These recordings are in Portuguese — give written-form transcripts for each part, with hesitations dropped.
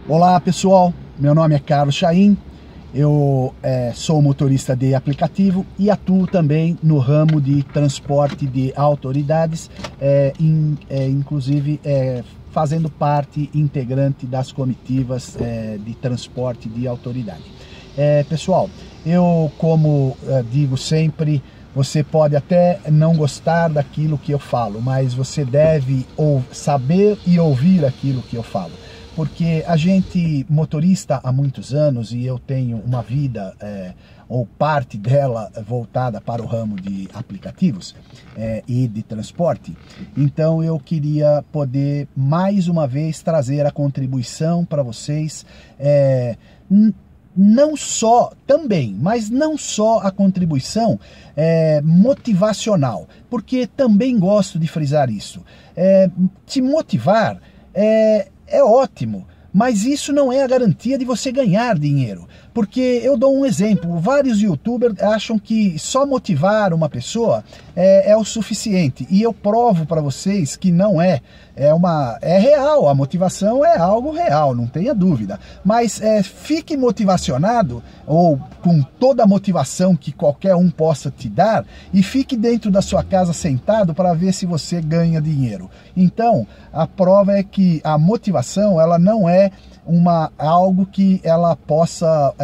Olá pessoal, meu nome é Carlos Chaim, eu sou motorista de aplicativo e atuo também no ramo de transporte de autoridades, inclusive fazendo parte integrante das comitivas de transporte de autoridade. Pessoal, eu como digo sempre, você pode até não gostar daquilo que eu falo, mas você deve saber e ouvir aquilo que eu falo. Porque a gente, motorista há muitos anos, e eu tenho uma vida, ou parte dela, voltada para o ramo de aplicativos e de transporte, então eu queria poder, mais uma vez, trazer a contribuição para vocês, não só, também, mas não só a contribuição motivacional, porque também gosto de frisar isso. Te motivar é ótimo, mas isso não é a garantia de você ganhar dinheiro. Porque eu dou um exemplo, vários youtubers acham que só motivar uma pessoa é o suficiente. E eu provo para vocês que não é. É real, a motivação é algo real, não tenha dúvida. Mas fique motivacionado, ou com toda a motivação que qualquer um possa te dar, e fique dentro da sua casa sentado para ver se você ganha dinheiro. Então, a prova é que a motivação, ela não é algo que ela possa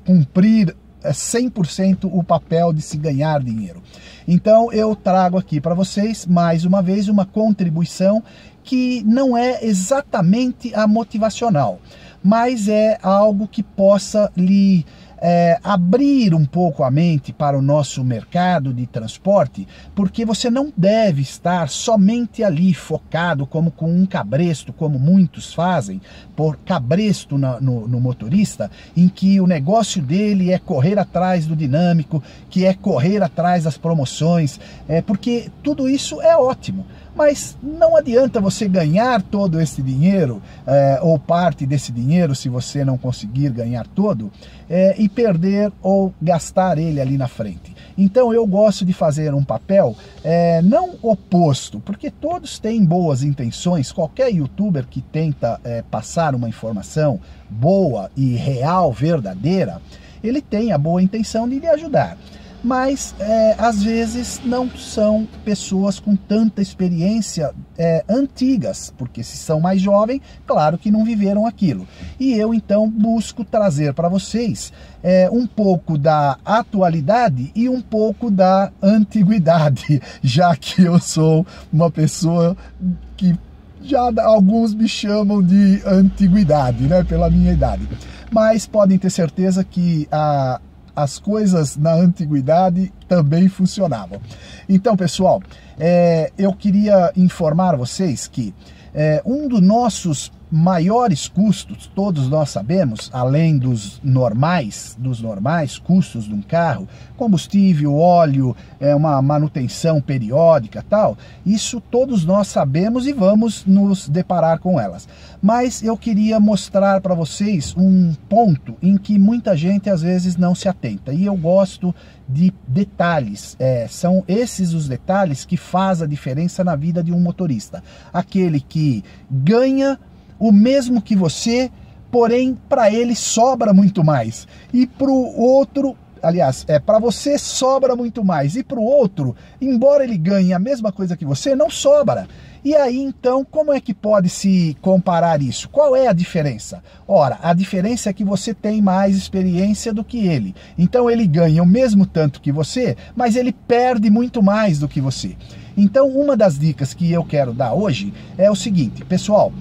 cumprir 100% o papel de se ganhar dinheiro. Então eu trago aqui para vocês, mais uma vez, uma contribuição que não é exatamente a motivacional, mas é algo que possa lhe abrir um pouco a mente para o nosso mercado de transporte, porque você não deve estar somente ali focado como com um cabresto, como muitos fazem, por cabresto no motorista, em que o negócio dele é correr atrás do dinâmico, que é correr atrás das promoções, porque tudo isso é ótimo. Mas não adianta você ganhar todo esse dinheiro, ou parte desse dinheiro, se você não conseguir ganhar todo, e perder ou gastar ele ali na frente. Então eu gosto de fazer um papel não oposto, porque todos têm boas intenções. Qualquer youtuber que tenta passar uma informação boa e real, verdadeira, ele tem a boa intenção de lhe ajudar. Mas às vezes não são pessoas com tanta experiência antigas, porque se são mais jovens, claro que não viveram aquilo. E eu então busco trazer para vocês um pouco da atualidade e um pouco da antiguidade, já que eu sou uma pessoa que já alguns me chamam de antiguidade, né, pela minha idade. Mas podem ter certeza que as coisas na antiguidade também funcionavam. Então, pessoal, eu queria informar vocês que um dos nossos maiores custos, todos nós sabemos, além dos normais custos de um carro, combustível, óleo, uma manutenção periódica, tal, isso todos nós sabemos e vamos nos deparar com elas. Mas eu queria mostrar para vocês um ponto em que muita gente às vezes não se atenta, e eu gosto de detalhes. São esses os detalhes que fazem a diferença na vida de um motorista. Aquele que ganha o mesmo que você, porém para ele sobra muito mais, e para o outro, aliás, para você sobra muito mais, e para o outro, embora ele ganhe a mesma coisa que você, não sobra. E aí então, como é que pode se comparar isso? Qual é a diferença? Ora, a diferença é que você tem mais experiência do que ele. Então ele ganha o mesmo tanto que você, mas ele perde muito mais do que você. Então uma das dicas que eu quero dar hoje é o seguinte, pessoal.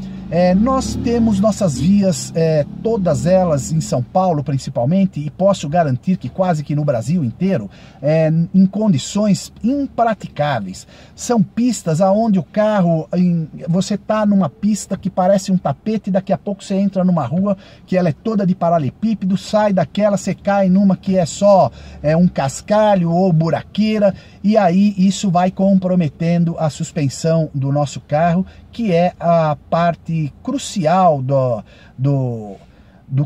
Nós temos nossas vias, todas elas em São Paulo principalmente, e posso garantir que quase que no Brasil inteiro, em condições impraticáveis. São pistas aonde o carro, você está numa pista que parece um tapete, daqui a pouco você entra numa rua que ela é toda de paralelepípedo, sai daquela, você cai numa que é só um cascalho ou buraqueira, e aí isso vai comprometendo a suspensão do nosso carro, que é a parte crucial do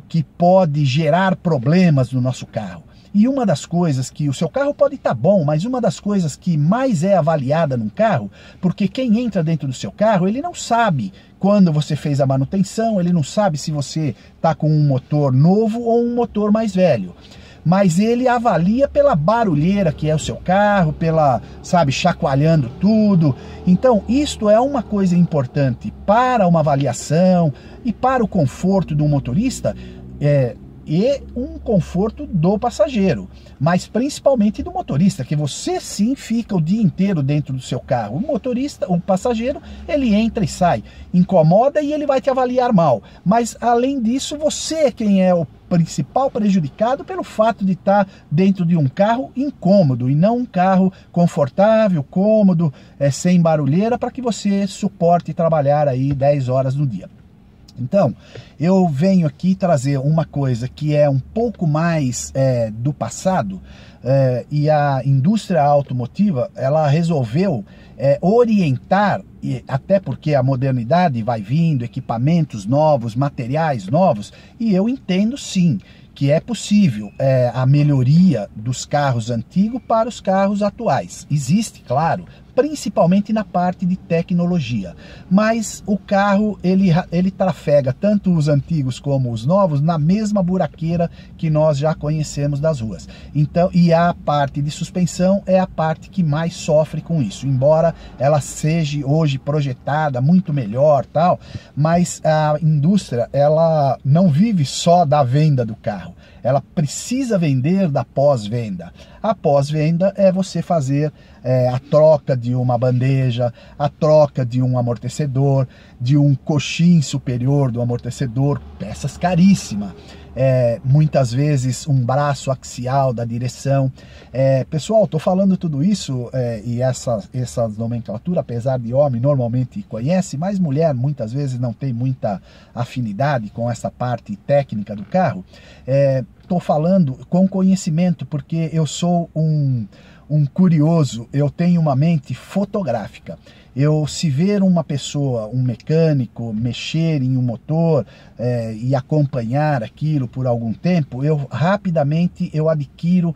que pode gerar problemas no nosso carro. E uma das coisas que o seu carro pode estar bom, mas uma das coisas que mais é avaliada num carro, porque quem entra dentro do seu carro, ele não sabe quando você fez a manutenção, ele não sabe se você está com um motor novo ou um motor mais velho. Mas ele avalia pela barulheira que é o seu carro, pela, sabe, chacoalhando tudo. Então, isto é uma coisa importante para uma avaliação e para o conforto do motorista, e um conforto do passageiro, mas principalmente do motorista, que você sim fica o dia inteiro dentro do seu carro. O motorista, o passageiro, ele entra e sai, incomoda e ele vai te avaliar mal. Mas além disso, você é quem é o principal prejudicado pelo fato de estar dentro de um carro incômodo e não um carro confortável, cômodo, sem barulheira, para que você suporte trabalhar aí 10 horas no dia. Então, eu venho aqui trazer uma coisa que é um pouco mais do passado, e a indústria automotiva, ela resolveu orientar, até porque a modernidade vai vindo, equipamentos novos, materiais novos, e eu entendo sim que é possível a melhoria dos carros antigos para os carros atuais. Existe, claro, principalmente na parte de tecnologia. Mas o carro, ele trafega tanto os antigos como os novos na mesma buraqueira que nós já conhecemos das ruas. Então, e a parte de suspensão é a parte que mais sofre com isso. Embora ela seja hoje projetada muito melhor, tal, mas a indústria, ela não vive só da venda do carro. Ela precisa vender da pós-venda. A pós-venda é você fazer a troca de uma bandeja, a troca de um amortecedor, de um coxim superior do amortecedor, peças caríssimas. Muitas vezes um braço axial da direção. Pessoal, estou falando tudo isso e essa nomenclatura, apesar de homem normalmente conhece, mas mulher muitas vezes não tem muita afinidade com essa parte técnica do carro. Estou falando com conhecimento, porque eu sou um curioso, eu tenho uma mente fotográfica. Se ver uma pessoa, um mecânico, mexer em um motor e acompanhar aquilo por algum tempo, rapidamente adquiro,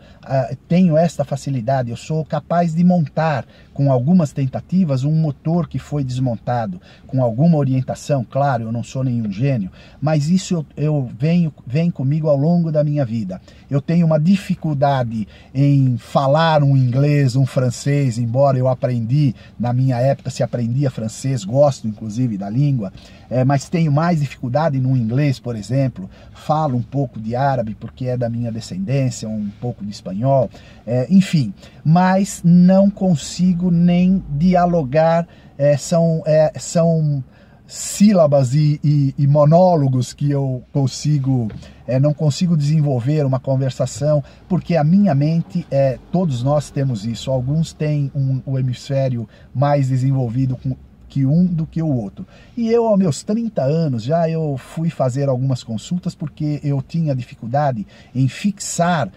tenho esta facilidade, eu sou capaz de montar com algumas tentativas um motor que foi desmontado, com alguma orientação, claro, eu não sou nenhum gênio, mas isso vem comigo ao longo da minha vida. Eu tenho uma dificuldade em falar um inglês, um francês, embora eu aprendi na minha época, se aprendia francês, gosto inclusive da língua, mas tenho mais dificuldade no inglês, por exemplo. Falo um pouco de árabe porque é da minha descendência, um pouco de espanhol, enfim, mas não consigo nem dialogar, são sílabas e monólogos que eu não consigo desenvolver uma conversação, porque a minha mente, todos nós temos isso, alguns têm o hemisfério mais desenvolvido que um do que o outro. E eu, aos meus 30 anos, eu fui fazer algumas consultas porque eu tinha dificuldade em fixar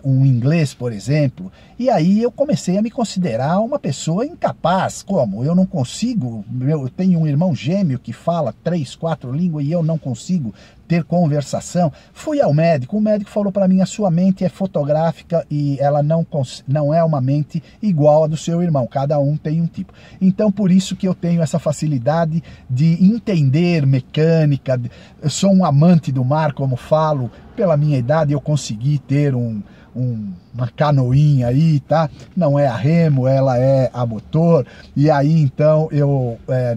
um inglês, por exemplo, e aí eu comecei a me considerar uma pessoa incapaz. Como? Eu não consigo, eu tenho um irmão gêmeo que fala 3, 4 línguas e eu não consigo ter conversação. Fui ao médico, o médico falou para mim: a sua mente é fotográfica e ela não é uma mente igual a do seu irmão, cada um tem um tipo. Então por isso que eu tenho essa facilidade de entender mecânica. Eu sou um amante do mar, como falo, pela minha idade eu consegui ter uma canoinha aí, tá? Não é a remo, ela é a motor, e aí então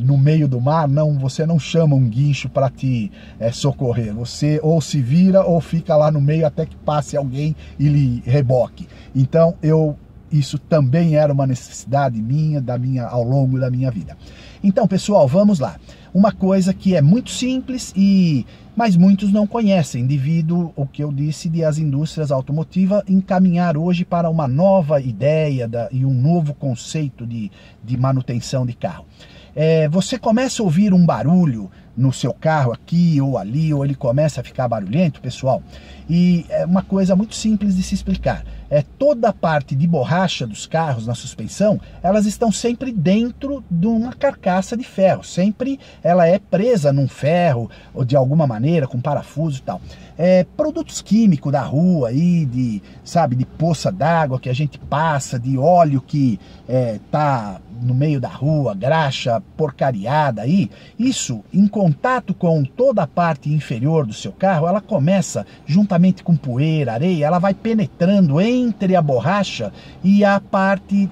no meio do mar, você não chama um guincho para te socorrer, você ou se vira ou fica lá no meio até que passe alguém e lhe reboque. Então isso também era uma necessidade minha, ao longo da minha vida. Então, pessoal, vamos lá. Uma coisa que é muito simples, mas muitos não conhecem, devido ao que eu disse de as indústrias automotivas encaminhar hoje para uma nova ideia e um novo conceito de manutenção de carro. Você começa a ouvir um barulho no seu carro aqui ou ali, ou ele começa a ficar barulhento, pessoal. E é uma coisa muito simples de se explicar. Toda a parte de borracha dos carros na suspensão, elas estão sempre dentro de uma carcaça de ferro. Sempre ela é presa num ferro, ou de alguma maneira, com parafuso e tal. Produtos químicos da rua aí, de poça d'água que a gente passa, de óleo que tá no meio da rua, graxa porcariada aí, isso em contato com toda a parte inferior do seu carro, ela começa, juntamente com poeira, areia, ela vai penetrando entre a borracha e a parte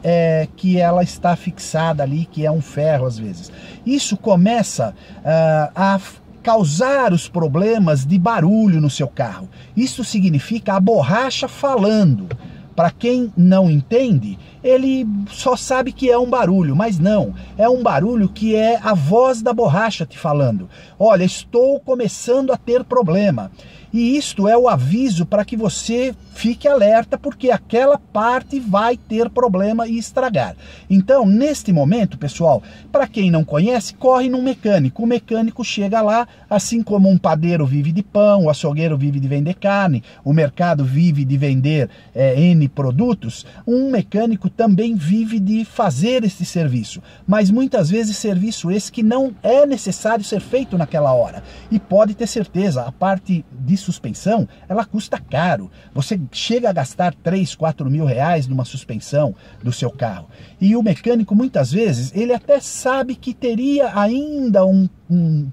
que ela está fixada ali, que é um ferro às vezes. Isso começa a causar os problemas de barulho no seu carro. Isso significa a borracha falando. Para quem não entende, ele só sabe que é um barulho, mas não, é um barulho que é a voz da borracha te falando. Olha, estou começando a ter problema. E isto é o aviso para que você fique alerta, porque aquela parte vai ter problema e estragar. Então, neste momento, pessoal, para quem não conhece, corre num mecânico. O mecânico chega lá, assim como um padeiro vive de pão, o açougueiro vive de vender carne, o mercado vive de vender N produtos, um mecânico também vive de fazer esse serviço. Mas muitas vezes serviço esse que não é necessário ser feito naquela hora. E pode ter certeza, a parte de suspensão, ela custa caro. Você chega a gastar 3, 4 mil reais numa suspensão do seu carro. E o mecânico, muitas vezes, ele até sabe que teria ainda um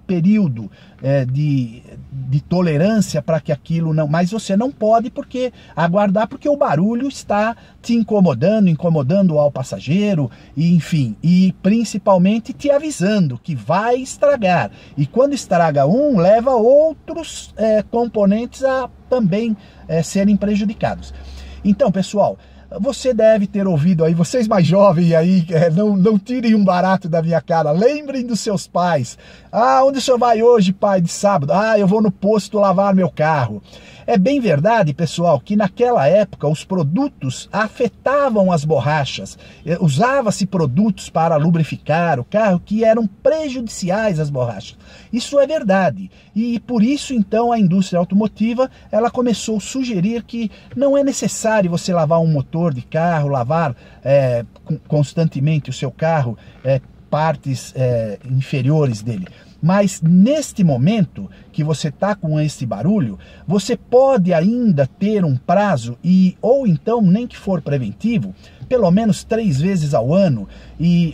período de tolerância para que aquilo não... Mas você não pode aguardar, porque o barulho está te incomodando ao passageiro, e, enfim, e principalmente te avisando que vai estragar. E quando estraga um, leva outros componentes a também serem prejudicados. Então, pessoal, você deve ter ouvido aí, vocês mais jovens aí, não tirem um barato da minha cara, lembrem dos seus pais. Onde o senhor vai hoje, pai, de sábado? Eu vou no posto lavar meu carro. É bem verdade, pessoal, que naquela época os produtos afetavam as borrachas. Usava-se produtos para lubrificar o carro que eram prejudiciais às borrachas. Isso é verdade. E por isso, então, a indústria automotiva ela começou a sugerir que não é necessário você lavar um motor de carro, lavar constantemente o seu carro, partes inferiores dele. Mas neste momento que você está com esse barulho, você pode ainda ter um prazo, ou então, nem que for preventivo, pelo menos 3 vezes ao ano.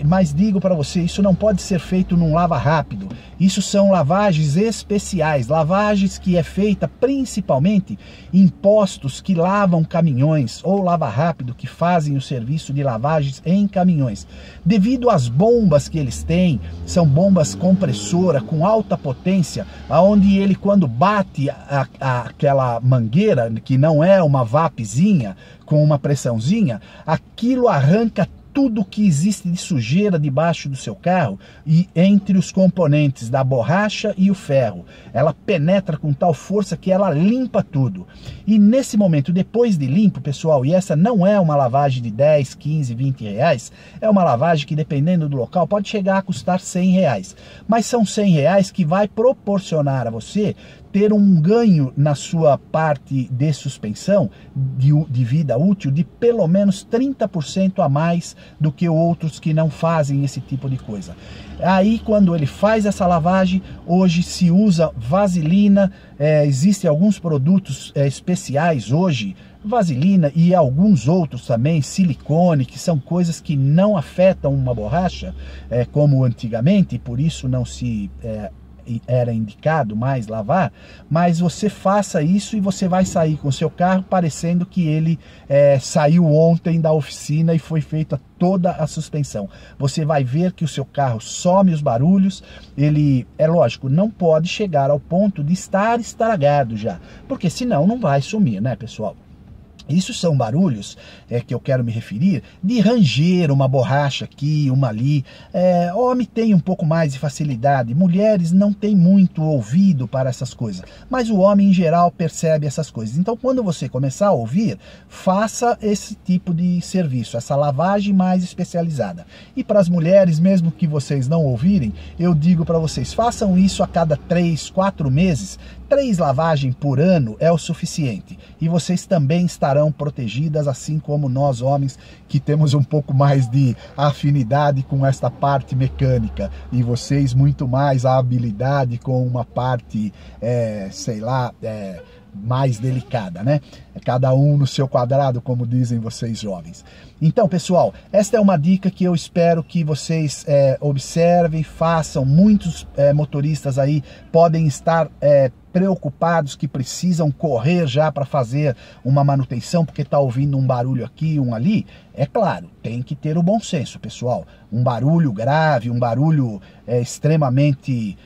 Mas digo para você, isso não pode ser feito num lava rápido. Isso são lavagens especiais, lavagens que é feita principalmente em postos que lavam caminhões, ou lava rápido que fazem o serviço de lavagens em caminhões. Devido às bombas que eles têm, são bombas compressora com alta potência, aonde ele, quando bate aquela mangueira, que não é uma vapezinha com uma pressãozinha, aquilo arranca tudo que existe de sujeira debaixo do seu carro e entre os componentes da borracha e o ferro. Ela penetra com tal força que ela limpa tudo. E nesse momento, depois de limpo, pessoal, e essa não é uma lavagem de 10, 15, 20 reais, é uma lavagem que, dependendo do local, pode chegar a custar 100 reais. Mas são 100 reais que vai proporcionar a você ter um ganho na sua parte de suspensão de vida útil de pelo menos 30% a mais do que outros que não fazem esse tipo de coisa. Aí, quando ele faz essa lavagem, hoje se usa vaselina, existem alguns produtos especiais hoje, vaselina e alguns outros também, silicone, que são coisas que não afetam uma borracha, como antigamente, e por isso não se... era indicado mais lavar, mas você faça isso e você vai sair com o seu carro parecendo que ele saiu ontem da oficina e foi feita toda a suspensão. Você vai ver que o seu carro some os barulhos. Ele, é lógico, não pode chegar ao ponto de estar estragado já, porque senão não vai sumir, né, pessoal? Isso são barulhos que eu quero me referir, de ranger uma borracha aqui, uma ali. Homem tem um pouco mais de facilidade, mulheres não têm muito ouvido para essas coisas, mas o homem em geral percebe essas coisas. Então quando você começar a ouvir, faça esse tipo de serviço, essa lavagem mais especializada. E para as mulheres, mesmo que vocês não ouvirem, eu digo para vocês, façam isso a cada 3, 4 meses, 3 lavagens por ano é o suficiente. E vocês também estarão protegidas, assim como nós homens, que temos um pouco mais de afinidade com esta parte mecânica. E vocês muito mais a habilidade com uma parte, sei lá, mais delicada, né? Cada um no seu quadrado, como dizem vocês jovens. Então, pessoal, esta é uma dica que eu espero que vocês observem, façam. Muitos motoristas aí podem estar preocupados que precisam correr já para fazer uma manutenção, porque está ouvindo um barulho aqui, um ali. É claro, tem que ter o bom senso, pessoal. Um barulho grave, um barulho extremamente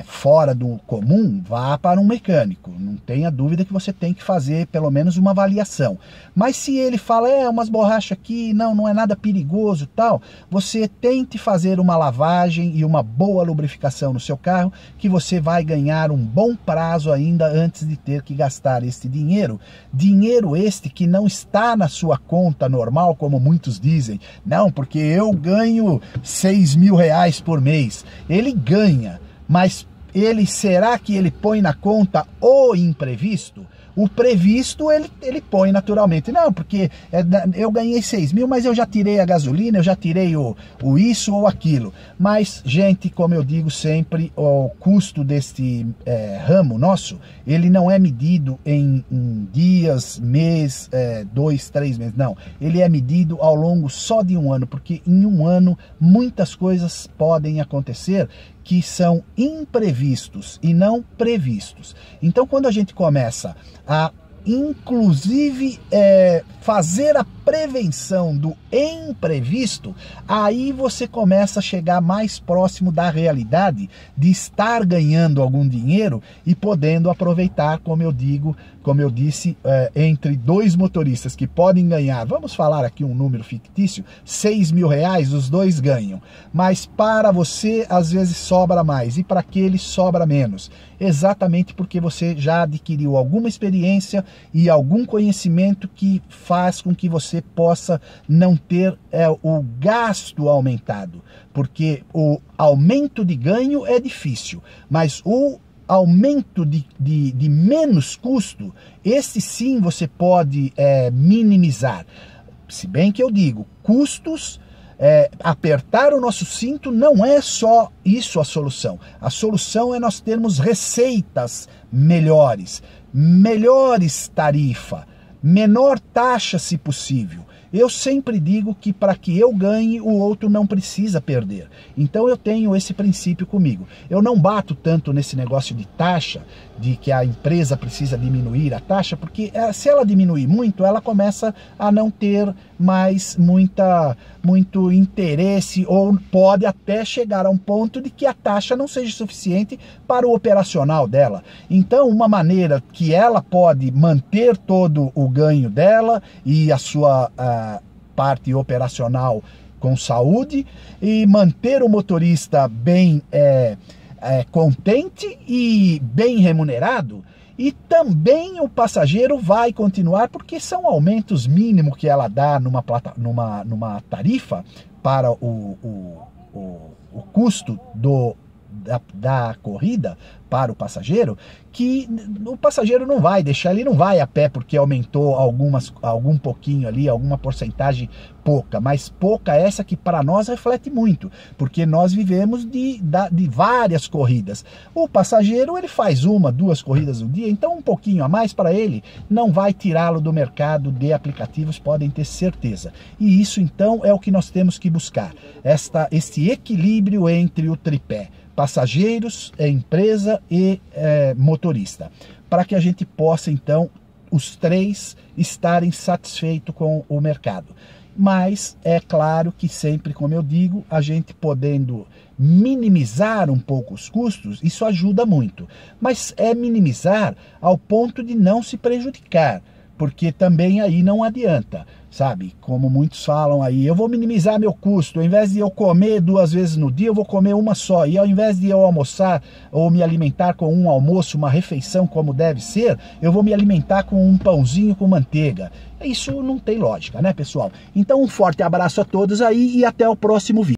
fora do comum, vá para um mecânico. Não tenha dúvida que você tem que fazer pelo menos uma avaliação. Mas se ele fala, umas borrachas aqui, não é nada perigoso tal, você tente fazer uma lavagem e uma boa lubrificação no seu carro, que você vai ganhar um bom prazo ainda antes de ter que gastar este dinheiro. Dinheiro este que não está na sua conta normal, como muitos dizem. Não, porque eu ganho 6 mil reais por mês. Ele ganha, mas será que ele põe na conta o imprevisto? O previsto ele põe naturalmente. Não, porque eu ganhei 6 mil, mas eu já tirei a gasolina, eu já tirei o isso ou aquilo. Mas, gente, como eu digo sempre, o custo deste ramo nosso, ele não é medido em dias, mês, 2, 3 meses. Não, ele é medido ao longo só de um ano, porque em um ano muitas coisas podem acontecer que são imprevistos e não previstos. Então, quando a gente começa a, inclusive, fazer a prevenção do imprevisto, aí você começa a chegar mais próximo da realidade de estar ganhando algum dinheiro e podendo aproveitar, como eu disse, entre 2 motoristas que podem ganhar, vamos falar aqui um número fictício, 6 mil reais, os 2 ganham. Mas para você, às vezes, sobra mais e para aquele sobra menos. Exatamente porque você já adquiriu alguma experiência e algum conhecimento que faz com que você possa não ter o gasto aumentado. Porque o aumento de ganho é difícil, mas o aumento de menos custo, esse sim você pode minimizar. Se bem que eu digo, custos, apertar o nosso cinto não é só isso a solução. A solução é nós termos receitas melhores tarifa, menor taxa se possível. Eu sempre digo que para que eu ganhe, o outro não precisa perder. Então eu tenho esse princípio comigo. Eu não bato tanto nesse negócio de taxa, de que a empresa precisa diminuir a taxa, porque se ela diminuir muito, ela começa a não ter mais muito interesse, ou pode até chegar a um ponto de que a taxa não seja suficiente para o operacional dela. Então, uma maneira que ela pode manter todo o ganho dela e a sua parte operacional com saúde e manter o motorista bem contente e bem remunerado, e também o passageiro vai continuar, porque são aumentos mínimos que ela dá numa tarifa para o custo da corrida para o passageiro, que o passageiro não vai deixar, ele não vai a pé porque aumentou algum pouquinho ali, alguma porcentagem pouca, mas pouca essa que para nós reflete muito, porque nós vivemos de várias corridas. O passageiro, ele faz 1, 2 corridas no dia, então um pouquinho a mais para ele não vai tirá-lo do mercado de aplicativos, podem ter certeza. E isso então é o que nós temos que buscar, este equilíbrio entre o tripé: passageiros, empresa e motorista, para que a gente possa então os 3 estarem satisfeitos com o mercado. Mas é claro que sempre, como eu digo, a gente podendo minimizar um pouco os custos, isso ajuda muito. Mas é minimizar ao ponto de não se prejudicar. porque também aí não adianta, sabe? Como muitos falam aí, eu vou minimizar meu custo, ao invés de eu comer 2 vezes no dia, eu vou comer uma só, e ao invés de eu almoçar ou me alimentar com um almoço, uma refeição como deve ser, eu vou me alimentar com um pãozinho com manteiga. Isso não tem lógica, né, pessoal? Então um forte abraço a todos aí e até o próximo vídeo.